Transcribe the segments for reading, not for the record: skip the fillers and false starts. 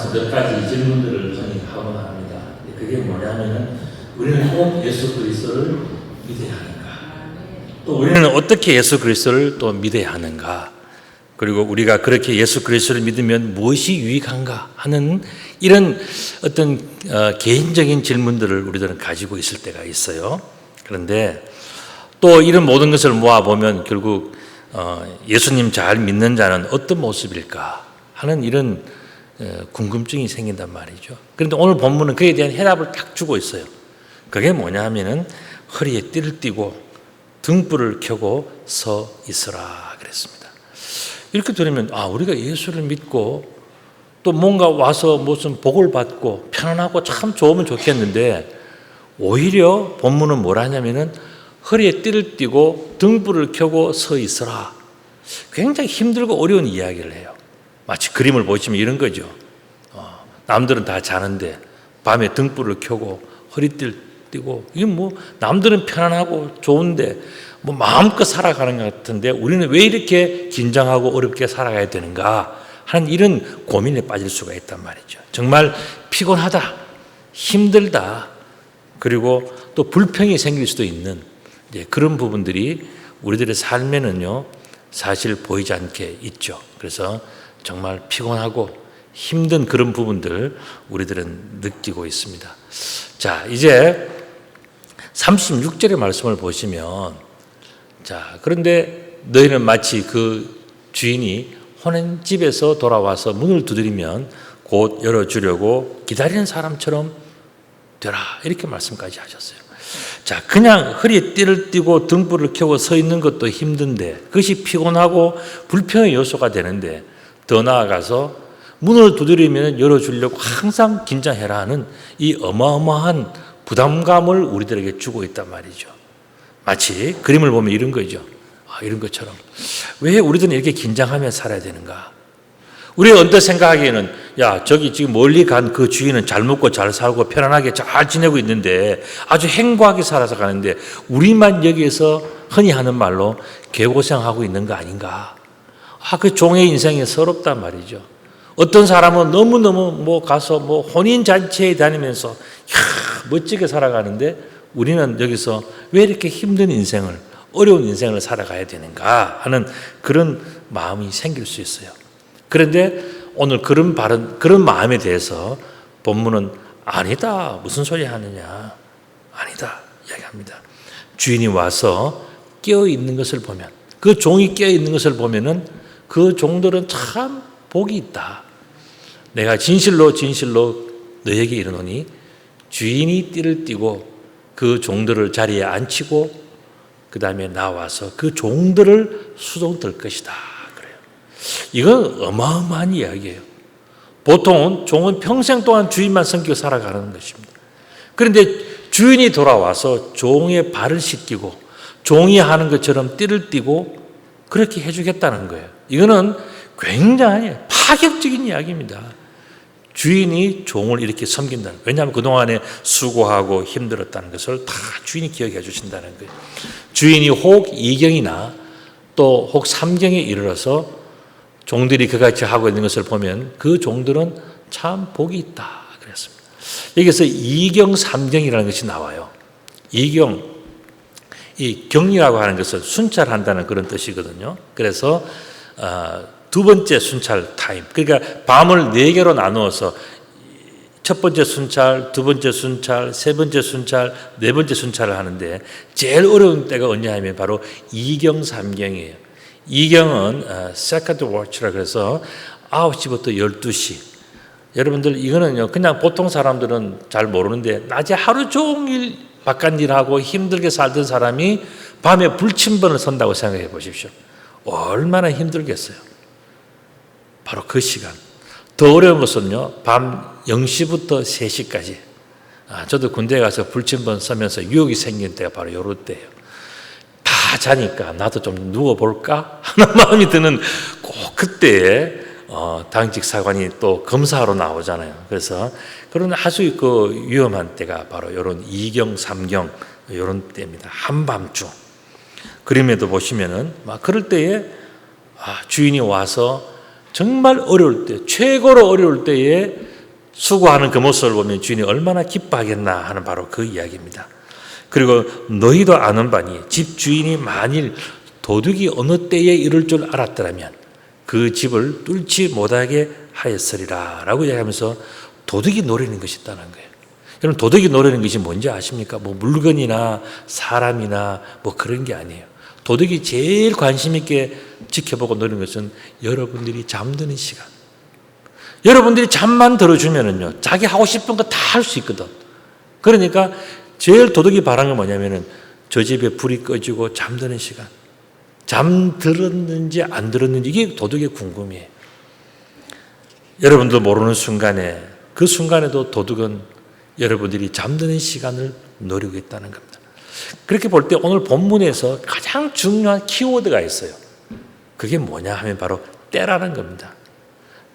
나와서 몇 가지 질문들을 흔히 하곤 합니다. 그게 뭐냐면은 우리는 꼭 예수 그리스도를 믿어야 하는가? 또 우리는 어떻게 예수 그리스도를 또 믿어야 하는가? 그리고 우리가 그렇게 예수 그리스도를 믿으면 무엇이 유익한가 하는 이런 어떤 개인적인 질문들을 우리들은 가지고 있을 때가 있어요. 그런데 또 이런 모든 것을 모아보면 결국 예수님 잘 믿는 자는 어떤 모습일까 하는 이런 궁금증이 생긴단 말이죠. 그런데 오늘 본문은 그에 대한 해답을 딱 주고 있어요. 그게 뭐냐 하면은 허리에 띠를 띠고 등불을 켜고 서 있으라 그랬습니다. 이렇게 들으면 우리가 예수를 믿고 또 뭔가 와서 무슨 복을 받고 편안하고 참 좋으면 좋겠는데 오히려 본문은 뭐라 하냐면은 허리에 띠를 띠고 등불을 켜고 서 있으라. 굉장히 힘들고 어려운 이야기를 해요. 마치 그림을 보시면 이런 거죠. 남들은 다 자는데 밤에 등불을 켜고 허리띠를 띠고 이게 뭐 남들은 편안하고 좋은데 뭐 마음껏 살아가는 것 같은데 우리는 왜 이렇게 긴장하고 어렵게 살아가야 되는가 하는 이런 고민에 빠질 수가 있단 말이죠. 정말 피곤하다, 힘들다, 그리고 또 불평이 생길 수도 있는 그런 부분들이 우리들의 삶에는요 사실 보이지 않게 있죠. 그래서 정말 피곤하고 힘든 그런 부분들 우리들은 느끼고 있습니다. 자, 이제 36절의 말씀을 보시면 그런데 너희는 마치 그 주인이 혼인 집에서 돌아와서 문을 두드리면 곧 열어주려고 기다리는 사람처럼 되라 이렇게 말씀까지 하셨어요. 자, 그냥 허리에 띠를 띠고 등불을 켜고 서 있는 것도 힘든데 그것이 피곤하고 불평의 요소가 되는데 더 나아가서 문을 두드리면 열어주려고 항상 긴장해라 하는 이 어마어마한 부담감을 우리들에게 주고 있단 말이죠. 마치 그림을 보면 이런 거죠. 이런 것처럼 왜 우리들은 이렇게 긴장하며 살아야 되는가? 우리가 언뜻 생각하기에는 저기 지금 멀리 간 그 주인은 잘 먹고 잘 살고 편안하게 잘 지내고 있는데 아주 행복하게 살아서 가는데 우리만 여기에서 흔히 하는 말로 개고생하고 있는 거 아닌가? 그 종의 인생이 서럽단 말이죠. 어떤 사람은 너무너무 가서 혼인잔치에 다니면서 멋지게 살아가는데 우리는 여기서 왜 이렇게 힘든 인생을, 어려운 인생을 살아가야 되는가 하는 그런 마음이 생길 수 있어요. 그런데 오늘 그런 마음에 대해서 본문은 아니다, 무슨 소리 하느냐, 아니다 이야기합니다. 주인이 와서 깨어 있는 것을 보면, 그 종이 깨어 있는 것을 보면은 그 종들은 참 복이 있다. 내가 진실로 너에게 이르노니 주인이 띠를 띠고 그 종들을 자리에 앉히고 그 다음에 나와서 그 종들을 수종들 것이다. 그래요. 이건 어마어마한 이야기예요. 보통은 종은 평생 동안 주인만 섬기고 살아가는 것입니다. 그런데 주인이 돌아와서 종의 발을 씻기고 종이 하는 것처럼 띠를 띠고 그렇게 해주겠다는 거예요. 이거는 굉장히 파격적인 이야기입니다. 주인이 종을 이렇게 섬긴다는 거예요. 왜냐하면 그동안에 수고하고 힘들었다는 것을 다 주인이 기억해 주신다는 거예요. 주인이 혹 2경이나 또 혹 3경에 이르러서 종들이 그같이 하고 있는 것을 보면 그 종들은 참 복이 있다 그랬습니다. 여기서 2경, 3경이라는 것이 나와요. 2경, 이 경이라고 하는 것을 순찰한다는 그런 뜻이거든요. 그래서 두 번째 순찰 타임, 그러니까 밤을 4개로 나누어서 첫 번째 순찰, 두 번째 순찰, 세 번째 순찰, 네 번째 순찰을 하는데 제일 어려운 때가 언제냐면 바로 2경, 3경이에요. 2경은 second watch라 그래서 9시부터 12시. 여러분들 이거는요 그냥 보통 사람들은 잘 모르는데 낮에 하루 종일 바깥 일하고 힘들게 살던 사람이 밤에 불침번을 선다고 생각해 보십시오. 얼마나 힘들겠어요. 바로 그 시간. 더 어려운 것은요 밤 0시부터 3시까지. 저도 군대에 가서 불침번 서면서 유혹이 생긴 때가 바로 요럴 때예요. 다 자니까 나도 좀 누워볼까 하는 마음이 드는 꼭 그때에 당직 사관이 또 검사하러 나오잖아요. 그래서 그런 아주 위험한 때가 바로 이런 2경, 3경 이런 때입니다. 한밤중. 그림에도 보시면은 막 그럴 때에 주인이 와서 정말 어려울 때, 최고로 어려울 때에 수고하는 그 모습을 보면 주인이 얼마나 기뻐하겠나 하는 바로 그 이야기입니다. 그리고 너희도 아는 바니 집 주인이 만일 도둑이 어느 때에 이를 줄 알았더라면 그 집을 뚫지 못하게 하였으리라 라고 이야기하면서 도둑이 노리는 것이 있다는 거예요. 여러분, 도둑이 노리는 것이 뭔지 아십니까? 뭐 물건이나 사람이나 뭐 그런 게 아니에요. 도둑이 제일 관심 있게 지켜보고 노리는 것은 여러분들이 잠드는 시간. 여러분들이 잠만 들어주면은요, 자기 하고 싶은 거 다 할 수 있거든. 그러니까 제일 도둑이 바라는 게 뭐냐면은 저 집에 불이 꺼지고 잠드는 시간. 잠 들었는지 안 들었는지 이게 도둑의 궁금해요. 여러분도 모르는 순간에 그 순간에도 도둑은 여러분들이 잠드는 시간을 노리고 있다는 겁니다. 그렇게 볼 때 오늘 본문에서 가장 중요한 키워드가 있어요. 그게 뭐냐 하면 바로 때라는 겁니다.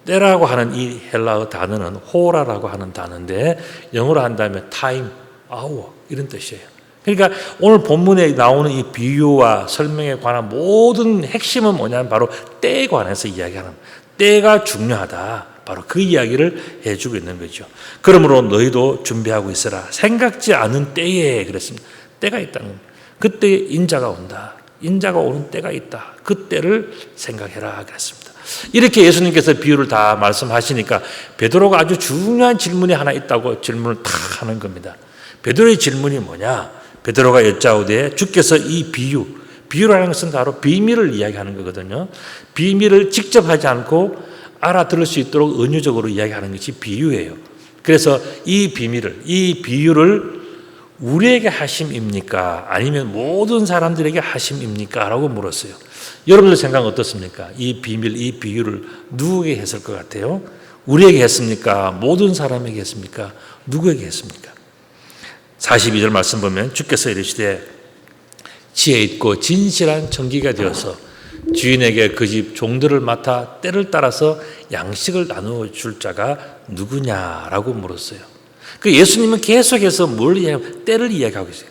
때라고 하는 이 헬라어 단어는 호라라고 하는 단어인데 영어로 한다면 time, hour 이런 뜻이에요. 그러니까 오늘 본문에 나오는 이 비유와 설명에 관한 모든 핵심은 뭐냐면 바로 때에 관해서 이야기하는, 때가 중요하다. 바로 그 이야기를 해주고 있는 거죠. 그러므로 너희도 준비하고 있어라. 생각지 않은 때에 그랬습니다. 때가 있다는 겁니다. 그때 인자가 온다. 인자가 오는 때가 있다. 그 때를 생각해라 그랬습니다. 이렇게 예수님께서 비유를 다 말씀하시니까 베드로가 아주 중요한 질문이 하나 있다고 질문을 탁 하는 겁니다. 베드로의 질문이 뭐냐? 베드로가 여짜오되 주께서 이 비유라는 것은 바로 비밀을 이야기하는 거거든요. 비밀을 직접 하지 않고 알아들을 수 있도록 은유적으로 이야기하는 것이 비유예요. 그래서 이 비유를 우리에게 하심입니까? 아니면 모든 사람들에게 하심입니까? 라고 물었어요. 여러분들 생각 어떻습니까? 이 비밀, 이 비유를 누구에게 했을 것 같아요? 우리에게 했습니까? 모든 사람에게 했습니까? 누구에게 했습니까? 42절 말씀 보면 주께서 이르시되 지혜 있고 진실한 청기가 되어서 주인에게 그 집 종들을 맡아 때를 따라서 양식을 나누어 줄 자가 누구냐라고 물었어요. 그 예수님은 계속해서 뭘 이야기하고 때를 이야기하고 있어요.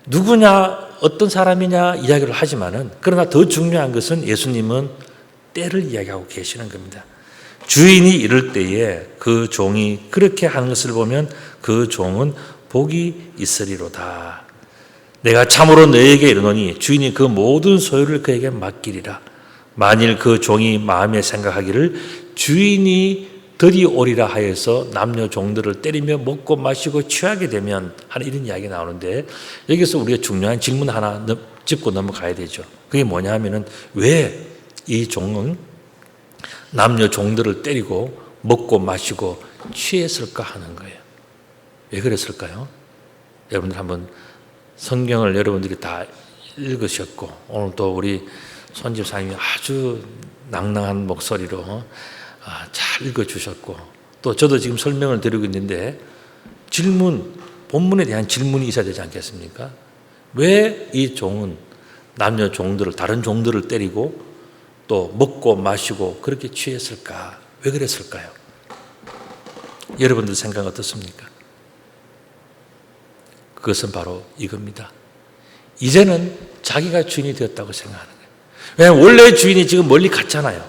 누구냐, 어떤 사람이냐 이야기를 하지만은 그러나 더 중요한 것은 예수님은 때를 이야기하고 계시는 겁니다. 주인이 이럴 때에 그 종이 그렇게 하는 것을 보면 그 종은 복이 있으리로다. 내가 참으로 너에게 이르노니 주인이 그 모든 소유를 그에게 맡기리라. 만일 그 종이 마음에 생각하기를 주인이 들이 오리라 하여서 남녀 종들을 때리며 먹고 마시고 취하게 되면 하는 이런 이야기가 나오는데 여기서 우리가 중요한 질문 하나 짚고 넘어가야 되죠. 그게 뭐냐 하면은 왜 이 종은 남녀 종들을 때리고 먹고 마시고 취했을까 하는 거예요. 왜 그랬을까요? 여러분들 한번 성경을 여러분들이 다 읽으셨고 오늘 또 우리 손집사님이 아주 낭낭한 목소리로 잘 읽어주셨고 또 저도 지금 설명을 드리고 있는데 본문에 대한 질문이 있어야 되지 않겠습니까? 왜 이 종은 남녀 종들을 다른 종들을 때리고 또 먹고 마시고 그렇게 취했을까? 왜 그랬을까요? 여러분들 생각 어떻습니까? 그것은 바로 이겁니다. 이제는 자기가 주인이 되었다고 생각하는 거예요. 왜냐하면 원래 주인이 지금 멀리 갔잖아요.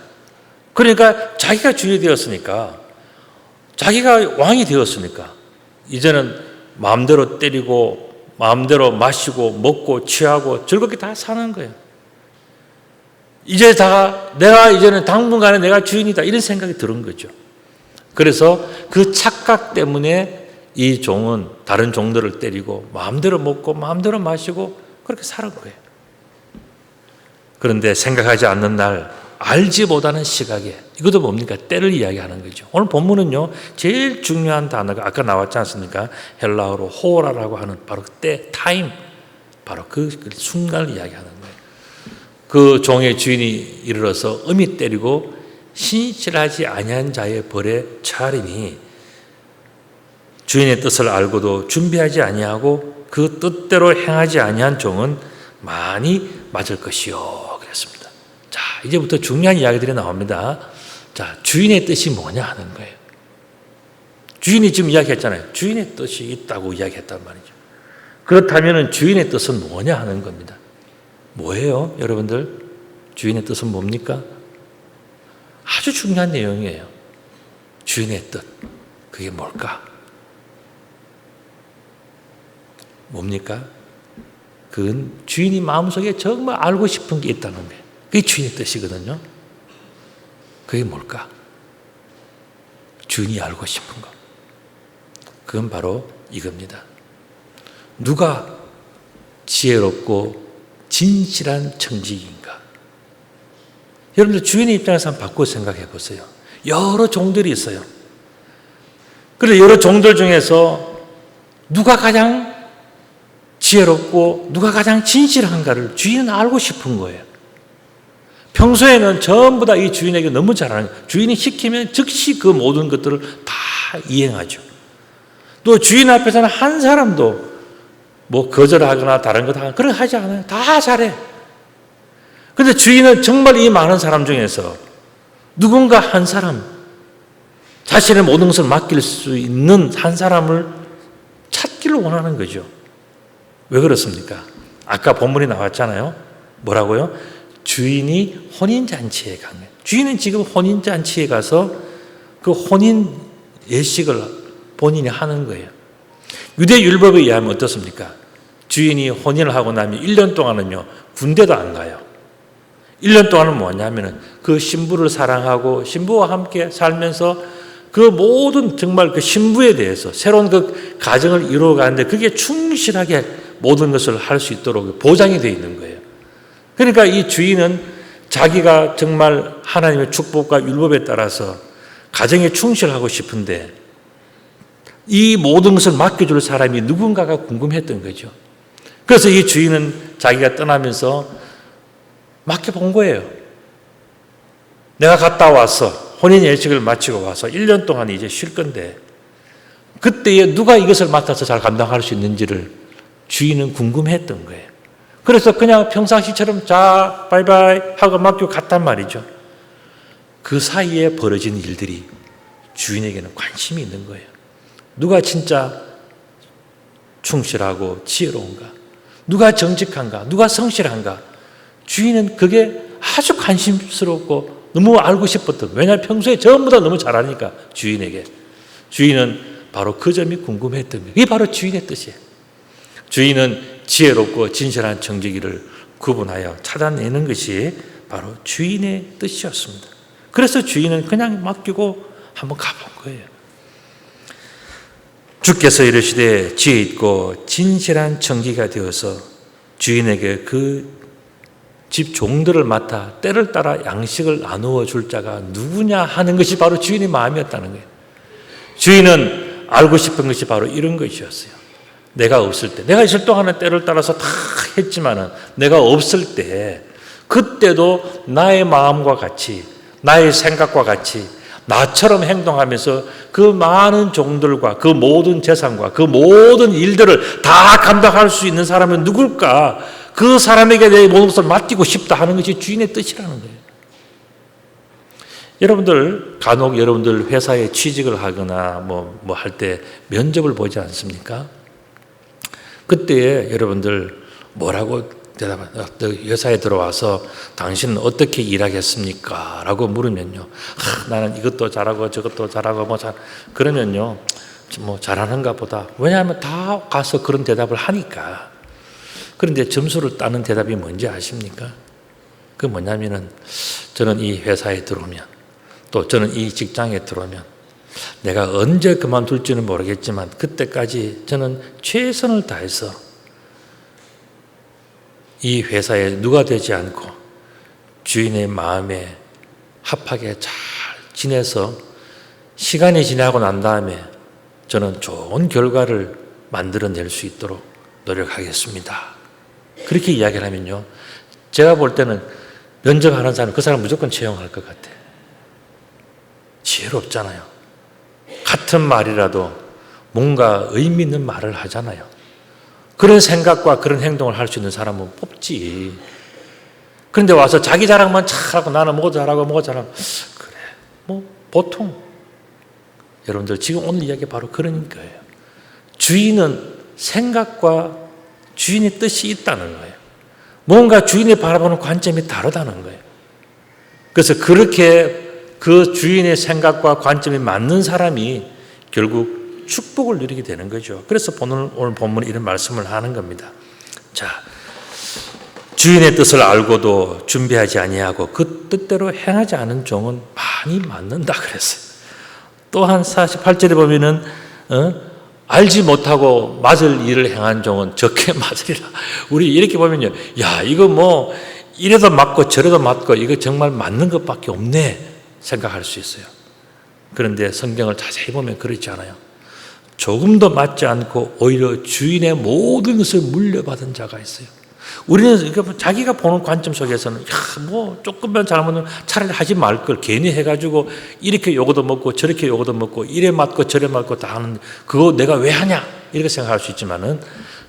그러니까 자기가 주인이 되었으니까 자기가 왕이 되었으니까 이제는 마음대로 때리고 마음대로 마시고 먹고 취하고 즐겁게 다 사는 거예요. 내가 이제는 당분간에 내가 주인이다 이런 생각이 드는 거죠. 그래서 그 착각 때문에 이 종은 다른 종들을 때리고 마음대로 먹고 마음대로 마시고 그렇게 사는 거예요. 그런데 생각하지 않는 날 알지 못하는 시각에 이것도 뭡니까? 때를 이야기하는 거죠. 오늘 본문은요 제일 중요한 단어가 아까 나왔지 않습니까? 헬라어로 호라라고 하는 바로 때, 타임, 바로 그 순간을 이야기하는 거예요. 그 종의 주인이 이르러서 엄히 때리고 신실하지 아니한 자의 벌에 처하리니 주인의 뜻을 알고도 준비하지 아니하고 그 뜻대로 행하지 아니한 종은 많이 맞을 것이요 그랬습니다. 자, 이제부터 중요한 이야기들이 나옵니다. 자, 주인의 뜻이 뭐냐 하는 거예요. 주인이 지금 이야기했잖아요. 주인의 뜻이 있다고 이야기했단 말이죠. 그렇다면 주인의 뜻은 뭐냐 하는 겁니다. 뭐예요, 여러분들? 주인의 뜻은 뭡니까? 아주 중요한 내용이에요. 주인의 뜻, 그게 뭘까? 뭡니까? 그건 주인이 마음속에 정말 알고 싶은 게 있다는 거예요. 그게 주인의 뜻이거든요. 그게 뭘까? 주인이 알고 싶은 거. 그건 바로 이겁니다. 누가 지혜롭고 진실한 청지기인가? 여러분들 주인의 입장에서 한번 바꿔 생각해 보세요. 여러 종들이 있어요. 그런데 여러 종들 중에서 누가 가장 지혜롭고 누가 가장 진실한가를 주인은 알고 싶은 거예요. 평소에는 전부 다 이 주인에게 너무 잘하는 거예요. 주인이 시키면 즉시 그 모든 것들을 다 이행하죠. 또 주인 앞에서는 한 사람도 뭐 거절하거나 다른 것 하거나 그런 거 하지 않아요. 다 잘해. 그런데 주인은 정말 이 많은 사람 중에서 누군가 한 사람, 자신의 모든 것을 맡길 수 있는 한 사람을 찾기를 원하는 거죠. 왜 그렇습니까? 아까 본문이 나왔잖아요. 뭐라고요? 주인이 혼인잔치에 간 거예요. 주인은 지금 혼인잔치에 가서 그 혼인 예식을 본인이 하는 거예요. 유대 율법에 의하면 어떻습니까? 주인이 혼인을 하고 나면 1년 동안은요, 군대도 안 가요. 1년 동안은 뭐냐면은 그 신부를 사랑하고 신부와 함께 살면서 그 모든 정말 그 신부에 대해서 새로운 그 가정을 이루어가는데 그게 충실하게 모든 것을 할 수 있도록 보장이 되어 있는 거예요. 그러니까 이 주인은 자기가 정말 하나님의 축복과 율법에 따라서 가정에 충실하고 싶은데 이 모든 것을 맡겨줄 사람이 누군가가 궁금했던 거죠. 그래서 이 주인은 자기가 떠나면서 맡겨본 거예요. 내가 갔다 와서 혼인 예식을 마치고 와서 1년 동안 이제 쉴 건데 그때에 누가 이것을 맡아서 잘 감당할 수 있는지를 주인은 궁금했던 거예요. 그래서 그냥 평상시처럼 자 바이바이 하고 맡기고 갔단 말이죠. 그 사이에 벌어진 일들이 주인에게는 관심이 있는 거예요. 누가 진짜 충실하고 지혜로운가? 누가 정직한가? 누가 성실한가? 주인은 그게 아주 관심스럽고 너무 알고 싶었던 거예요. 왜냐하면 평소에 전부 다 너무 잘하니까 주인에게. 주인은 바로 그 점이 궁금했던 거예요. 이게 바로 주인의 뜻이에요. 주인은 지혜롭고 진실한 정직이를 구분하여 찾아내는 것이 바로 주인의 뜻이었습니다. 그래서 주인은 그냥 맡기고 한번 가본 거예요. 주께서 이르시되 지혜 있고 진실한 청지기가 되어서 주인에게 그 집 종들을 맡아 때를 따라 양식을 나누어 줄 자가 누구냐 하는 것이 바로 주인의 마음이었다는 거예요. 주인은 알고 싶은 것이 바로 이런 것이었어요. 내가 없을 때, 내가 있을 동안은 때를 따라서 다 했지만은 내가 없을 때 그때도 나의 마음과 같이 나의 생각과 같이 나처럼 행동하면서 그 많은 종들과 그 모든 재산과 그 모든 일들을 다 감당할 수 있는 사람은 누굴까? 그 사람에게 내 모든 것을 맡기고 싶다 하는 것이 주인의 뜻이라는 거예요. 여러분들 간혹 여러분들 회사에 취직을 하거나 뭐 할 때 면접을 보지 않습니까? 그때 여러분들 뭐라고 대답하냐? 회사에 들어와서 당신은 어떻게 일하겠습니까? 라고 물으면요. 나는 이것도 잘하고 저것도 잘하고 그러면요. 뭐 잘하는가 보다. 왜냐하면 다 가서 그런 대답을 하니까. 그런데 점수를 따는 대답이 뭔지 아십니까? 그 뭐냐면은 저는 이 회사에 들어오면 또 저는 이 직장에 들어오면 내가 언제 그만둘지는 모르겠지만 그때까지 저는 최선을 다해서 이 회사에 누가 되지 않고 주인의 마음에 합하게 잘 지내서 시간이 지나고 난 다음에 저는 좋은 결과를 만들어낼 수 있도록 노력하겠습니다. 그렇게 이야기를 하면요. 제가 볼 때는 면접하는 사람 그 사람 무조건 채용할 것 같아요. 지혜롭잖아요. 같은 말이라도 뭔가 의미 있는 말을 하잖아요. 그런 생각과 그런 행동을 할 수 있는 사람은 뽑지. 그런데 와서 자기 자랑만 잘하고 나는 뭐가 잘하고 뭐가 잘하고 그래. 뭐 보통 여러분들 지금 오늘 이야기 바로 그런 거예요. 주인은 생각과 주인의 뜻이 있다는 거예요. 뭔가 주인이 바라보는 관점이 다르다는 거예요. 그래서 그렇게 그 주인의 생각과 관점이 맞는 사람이 결국 축복을 누리게 되는 거죠. 그래서 오늘 본문에 이런 말씀을 하는 겁니다. 자, 주인의 뜻을 알고도 준비하지 아니하고 그 뜻대로 행하지 않은 종은 많이 맞는다 그랬어요. 또한 48절에 보면은 알지 못하고 맞을 일을 행한 종은 적게 맞으리라. 우리 이렇게 보면요, 야, 이거 뭐 이래도 맞고 저래도 맞고 이거 정말 맞는 것밖에 없네 생각할 수 있어요. 그런데 성경을 자세히 보면 그렇지 않아요. 조금도 맞지 않고 오히려 주인의 모든 것을 물려받은 자가 있어요. 우리는 자기가 보는 관점 속에서는 뭐 조금만 잘못하면 차라리 하지 말 걸 괜히 해가지고 이렇게 요거도 먹고 저렇게 요거도 먹고 이래 맞고 저래 맞고 다 하는데 그거 내가 왜 하냐 이렇게 생각할 수 있지만은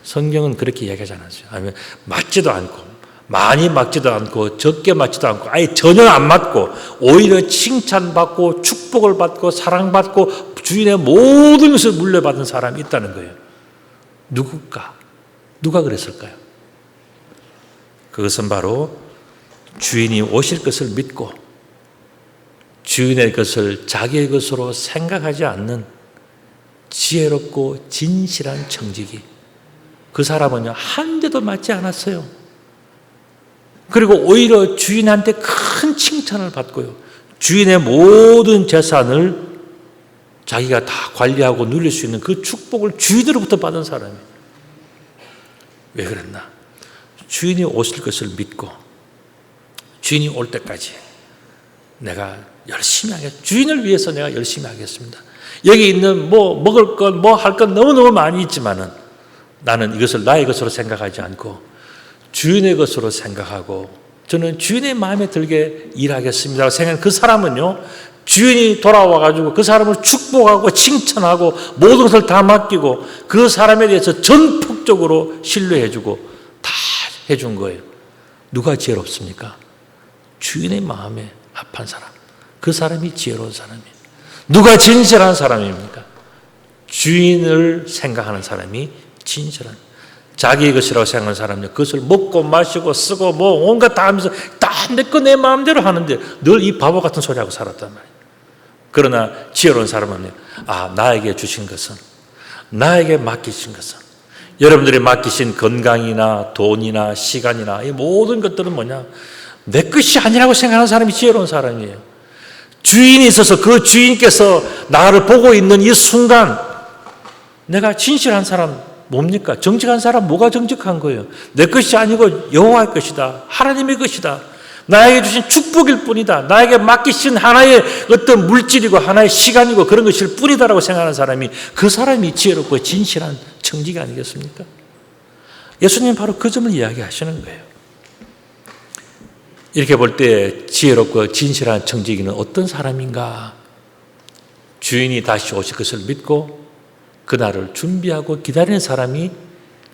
성경은 그렇게 이야기하지 않아요. 아니면 맞지도 않고 많이 맞지도 않고 적게 맞지도 않고 아예 전혀 안 맞고 오히려 칭찬받고 축복을 받고 사랑받고 주인의 모든 것을 물려받은 사람이 있다는 거예요. 누굴까? 누가 그랬을까요? 그것은 바로 주인이 오실 것을 믿고 주인의 것을 자기의 것으로 생각하지 않는 지혜롭고 진실한 청지기. 그 사람은요, 한 대도 맞지 않았어요. 그리고 오히려 주인한테 큰 칭찬을 받고요. 주인의 모든 재산을 자기가 다 관리하고 누릴 수 있는 그 축복을 주인으로부터 받은 사람이에요. 왜 그랬나? 주인이 오실 것을 믿고 주인이 올 때까지 내가 열심히 하겠습니다. 주인을 위해서 내가 열심히 하겠습니다. 여기 있는 뭐 먹을 것, 뭐 할 것 너무너무 많이 있지만은 나는 이것을 나의 것으로 생각하지 않고 주인의 것으로 생각하고 저는 주인의 마음에 들게 일하겠습니다 생각하는 그 사람은요, 주인이 돌아와가지고 그 사람을 축복하고 칭찬하고 모든 것을 다 맡기고 그 사람에 대해서 전폭적으로 신뢰해주고 다 해준 거예요. 누가 지혜롭습니까? 주인의 마음에 합한 사람. 그 사람이 지혜로운 사람이에요. 누가 진실한 사람입니까? 주인을 생각하는 사람이 진실한, 자기의 것이라고 생각하는 사람이 그것을 먹고 마시고 쓰고 뭐 온갖 다 하면서 다 내 거 내 마음대로 하는데 늘 이 바보 같은 소리하고 살았단 말이에요. 그러나 지혜로운 사람은 나에게 주신 것은, 나에게 맡기신 것은, 여러분들이 맡기신 건강이나 돈이나 시간이나 이 모든 것들은 뭐냐? 내 것이 아니라고 생각하는 사람이 지혜로운 사람이에요. 주인이 있어서 그 주인께서 나를 보고 있는 이 순간 내가 진실한 사람 뭡니까? 정직한 사람 뭐가 정직한 거예요? 내 것이 아니고 여호와의 것이다. 하나님의 것이다. 나에게 주신 축복일 뿐이다. 나에게 맡기신 하나의 어떤 물질이고 하나의 시간이고 그런 것일 뿐이다라고 생각하는 사람이, 그 사람이 지혜롭고 진실한 청지기 아니겠습니까? 예수님은 바로 그 점을 이야기하시는 거예요. 이렇게 볼 때 지혜롭고 진실한 청지기는 어떤 사람인가? 주인이 다시 오실 것을 믿고 그날을 준비하고 기다리는 사람이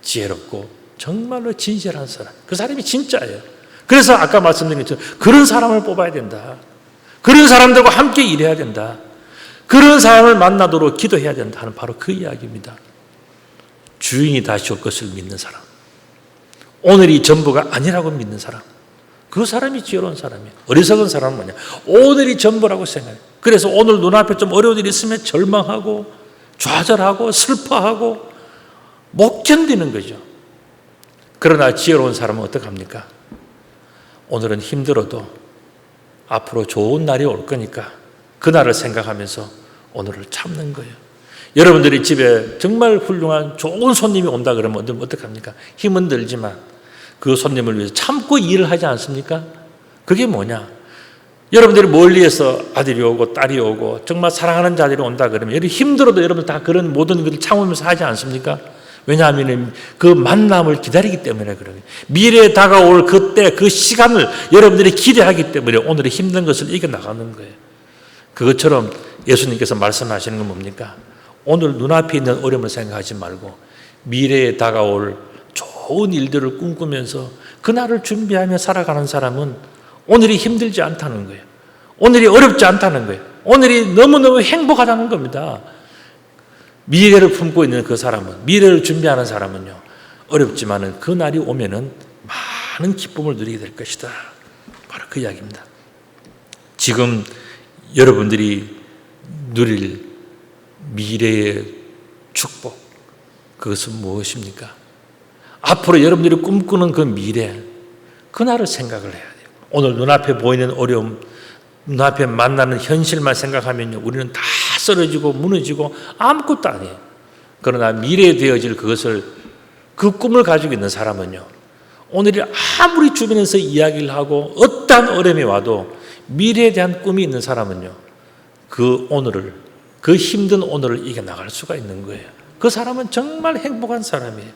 지혜롭고 정말로 진실한 사람. 그 사람이 진짜예요. 그래서 아까 말씀드린 것처럼 그런 사람을 뽑아야 된다. 그런 사람들과 함께 일해야 된다. 그런 사람을 만나도록 기도해야 된다 하는 바로 그 이야기입니다. 주인이 다시 올 것을 믿는 사람, 오늘이 전부가 아니라고 믿는 사람, 그 사람이 지혜로운 사람이에요. 어리석은 사람은 뭐냐? 오늘이 전부라고 생각해요. 그래서 오늘 눈앞에 좀 어려운 일이 있으면 절망하고 좌절하고 슬퍼하고 못 견디는 거죠. 그러나 지혜로운 사람은 어떡합니까? 오늘은 힘들어도 앞으로 좋은 날이 올 거니까 그날을 생각하면서 오늘을 참는 거예요. 여러분들이 집에 정말 훌륭한 좋은 손님이 온다 그러면 어떡합니까? 힘은 들지만 그 손님을 위해서 참고 일을 하지 않습니까? 그게 뭐냐? 여러분들이 멀리에서 아들이 오고 딸이 오고 정말 사랑하는 자들이 온다 그러면 여러분 힘들어도 여러분 다 그런 모든 것을 참으면서 하지 않습니까? 왜냐하면 그 만남을 기다리기 때문에 그래요. 미래에 다가올 그때 그 시간을 여러분들이 기대하기 때문에 오늘의 힘든 것을 이겨나가는 거예요. 그것처럼 예수님께서 말씀하시는 건 뭡니까? 오늘 눈앞에 있는 어려움을 생각하지 말고 미래에 다가올 좋은 일들을 꿈꾸면서 그날을 준비하며 살아가는 사람은 오늘이 힘들지 않다는 거예요. 오늘이 어렵지 않다는 거예요. 오늘이 너무너무 행복하다는 겁니다. 미래를 품고 있는 그 사람은, 미래를 준비하는 사람은요, 어렵지만은 그 날이 오면은 많은 기쁨을 누리게 될 것이다. 바로 그 이야기입니다. 지금 여러분들이 누릴 미래의 축복, 그것은 무엇입니까? 앞으로 여러분들이 꿈꾸는 그 미래, 그날을 생각을 해야 돼요. 오늘 눈앞에 보이는 어려움, 눈앞에 만나는 현실만 생각하면요, 우리는 다 쓰러지고 무너지고 아무것도 아니에요. 그러나 미래에 되어질 그것을, 그 꿈을 가지고 있는 사람은요, 오늘이 아무리 주변에서 이야기를 하고 어떠한 어려움이 와도 미래에 대한 꿈이 있는 사람은요, 그 오늘을, 그 힘든 오늘을 이겨나갈 수가 있는 거예요. 그 사람은 정말 행복한 사람이에요.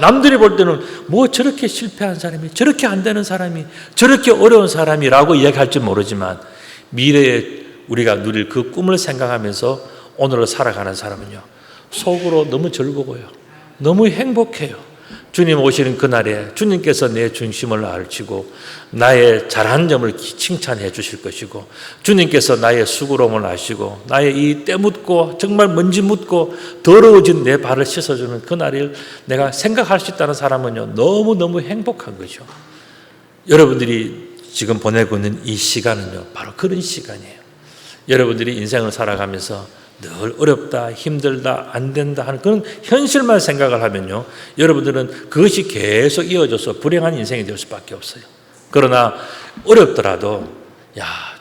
남들이 볼 때는 뭐 저렇게 실패한 사람이, 저렇게 안 되는 사람이, 저렇게 어려운 사람이라고 이야기할지 모르지만, 미래에 우리가 누릴 그 꿈을 생각하면서 오늘을 살아가는 사람은요, 속으로 너무 즐거워요. 너무 행복해요. 주님 오시는 그날에 주님께서 내 중심을 알시고 나의 잘한 점을 칭찬해 주실 것이고, 주님께서 나의 수고로움을 아시고 나의 이 때묻고 정말 먼지 묻고 더러워진 내 발을 씻어주는 그날을 내가 생각할 수 있다는 사람은요, 너무너무 행복한 거죠. 여러분들이 지금 보내고 있는 이 시간은요, 바로 그런 시간이에요. 여러분들이 인생을 살아가면서 늘 어렵다, 힘들다, 안 된다 하는 그런 현실만 생각을 하면요, 여러분들은 그것이 계속 이어져서 불행한 인생이 될 수밖에 없어요. 그러나 어렵더라도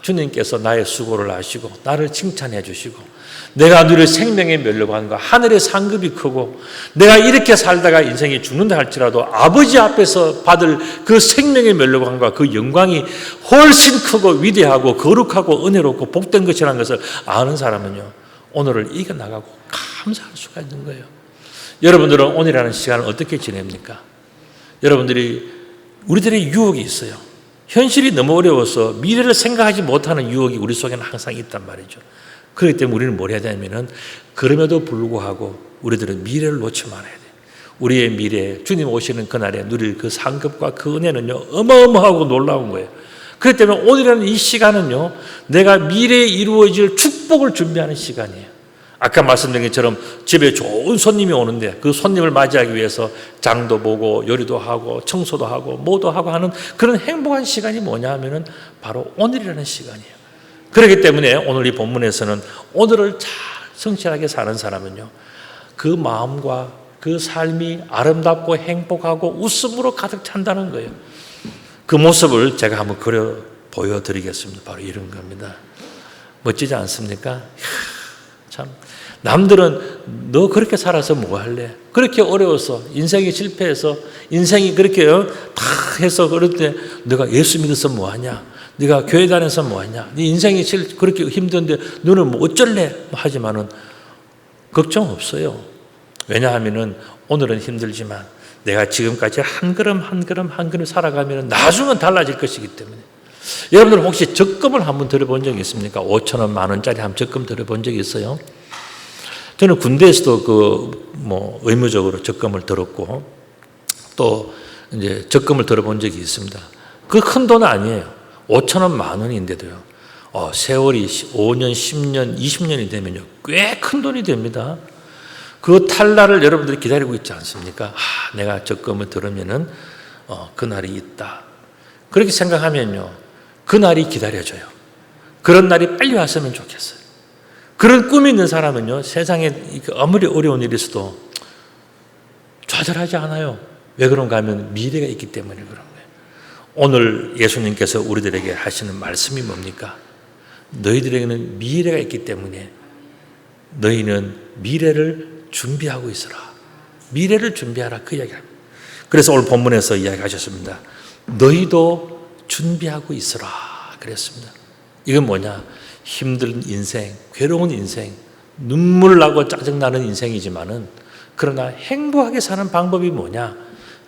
주님께서 나의 수고를 아시고 나를 칭찬해 주시고 내가 누릴 생명의 면류관과 하늘의 상급이 크고 내가 이렇게 살다가 인생이 죽는다 할지라도 아버지 앞에서 받을 그 생명의 면류관과 그 영광이 훨씬 크고 위대하고 거룩하고 은혜롭고 복된 것이라는 것을 아는 사람은요, 오늘을 이겨나가고 감사할 수가 있는 거예요. 여러분들은 오늘이라는 시간을 어떻게 지냅니까? 우리들의 유혹이 있어요. 현실이 너무 어려워서 미래를 생각하지 못하는 유혹이 우리 속에는 항상 있단 말이죠. 그렇기 때문에 우리는 뭘 해야 되냐면은, 그럼에도 불구하고 우리들은 미래를 놓지 말아야 돼요. 우리의 미래, 주님 오시는 그날에 누릴 그 상급과 그 은혜는요, 어마어마하고 놀라운 거예요. 그렇기 때문에 오늘은 이 시간은요, 내가 미래에 이루어질 축복을 준비하는 시간이에요. 아까 말씀드린 것처럼 집에 좋은 손님이 오는데 그 손님을 맞이하기 위해서 장도 보고 요리도 하고 청소도 하고 뭐도 하고 하는 그런 행복한 시간이 뭐냐 하면은 바로 오늘이라는 시간이에요. 그렇기 때문에 오늘 이 본문에서는 오늘을 잘 성실하게 사는 사람은요, 그 마음과 그 삶이 아름답고 행복하고 웃음으로 가득 찬다는 거예요. 그 모습을 제가 한번 그려 보여드리겠습니다. 바로 이런 겁니다. 멋지지 않습니까? 참, 남들은 너 그렇게 살아서 뭐 할래? 그렇게 어려워서 인생이 실패해서 인생이 그렇게 다 해서 그럴 때 너가 예수 믿어서 뭐 하냐? 네가 교회 다녀서 뭐 하냐? 네 인생이 그렇게 힘든데 너는 뭐 어쩔래? 하지만은 걱정 없어요. 왜냐하면은 오늘은 힘들지만 내가 지금까지 한 걸음 한 걸음 한 걸음 살아가면 나중은 달라질 것이기 때문에. 여러분들 혹시 적금을 한번 들어본 적이 있습니까? 5,000원, 10,000원짜리 한번 적금 들어본 적이 있어요? 저는 군대에서도 의무적으로 적금을 들었고 또 이제 적금을 들어본 적이 있습니다. 그 큰 돈은 아니에요. 5,000원, 10,000원인데도요. 세월이 5년, 10년, 20년이 되면요, 꽤 큰 돈이 됩니다. 그 탈날을 여러분들이 기다리고 있지 않습니까? 내가 적금을 들으면은 그날이 있다. 그렇게 생각하면요, 그날이 기다려져요. 그런 날이 빨리 왔으면 좋겠어요. 그런 꿈이 있는 사람은요, 세상에 아무리 어려운 일이 있어도 좌절하지 않아요. 왜 그런가 하면 미래가 있기 때문에 그런 거예요. 오늘 예수님께서 우리들에게 하시는 말씀이 뭡니까? 너희들에게는 미래가 있기 때문에 너희는 미래를 준비하고 있어라. 미래를 준비하라. 그 이야기합니다. 그래서 오늘 본문에서 이야기하셨습니다. 너희도 준비하고 있어라. 그랬습니다. 이건 뭐냐? 힘든 인생, 괴로운 인생, 눈물 나고 짜증나는 인생이지만은 그러나 행복하게 사는 방법이 뭐냐?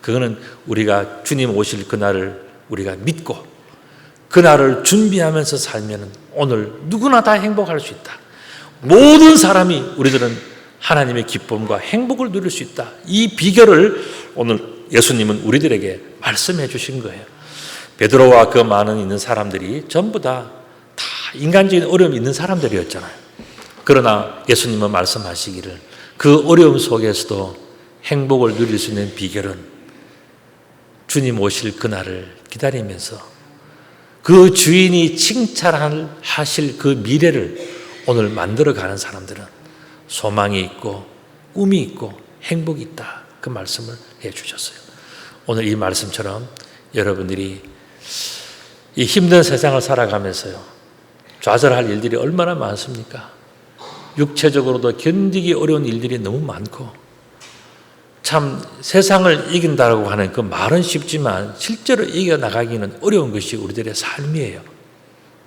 그거는 우리가 주님 오실 그날을 우리가 믿고 그날을 준비하면서 살면은 오늘 누구나 다 행복할 수 있다. 모든 사람이 우리들은 하나님의 기쁨과 행복을 누릴 수 있다. 이 비결을 오늘 예수님은 우리들에게 말씀해 주신 거예요. 베드로와 그 많은 있는 사람들이 전부 다 인간적인 어려움이 있는 사람들이었잖아요. 그러나 예수님은 말씀하시기를 그 어려움 속에서도 행복을 누릴 수 있는 비결은 주님 오실 그날을 기다리면서 그 주인이 칭찬하실 그 미래를 오늘 만들어가는 사람들은 소망이 있고 꿈이 있고 행복이 있다. 그 말씀을 해주셨어요. 오늘 이 말씀처럼 여러분들이 이 힘든 세상을 살아가면서요, 좌절할 일들이 얼마나 많습니까? 육체적으로도 견디기 어려운 일들이 너무 많고, 참 세상을 이긴다고 하는 그 말은 쉽지만 실제로 이겨나가기는 어려운 것이 우리들의 삶이에요.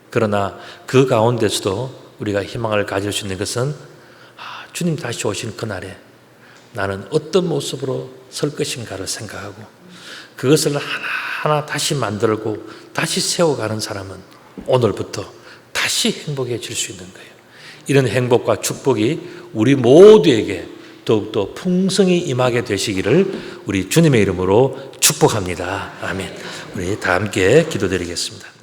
그러나 그 가운데서도 우리가 희망을 가질 수 있는 것은 주님 다시 오신 그날에 나는 어떤 모습으로 설 것인가를 생각하고 그것을 하나하나 다시 만들고 다시 세워가는 사람은 오늘부터 다시 행복해질 수 있는 거예요. 이런 행복과 축복이 우리 모두에게 더욱더 풍성히 임하게 되시기를 우리 주님의 이름으로 축복합니다. 아멘. 우리 다 함께 기도드리겠습니다.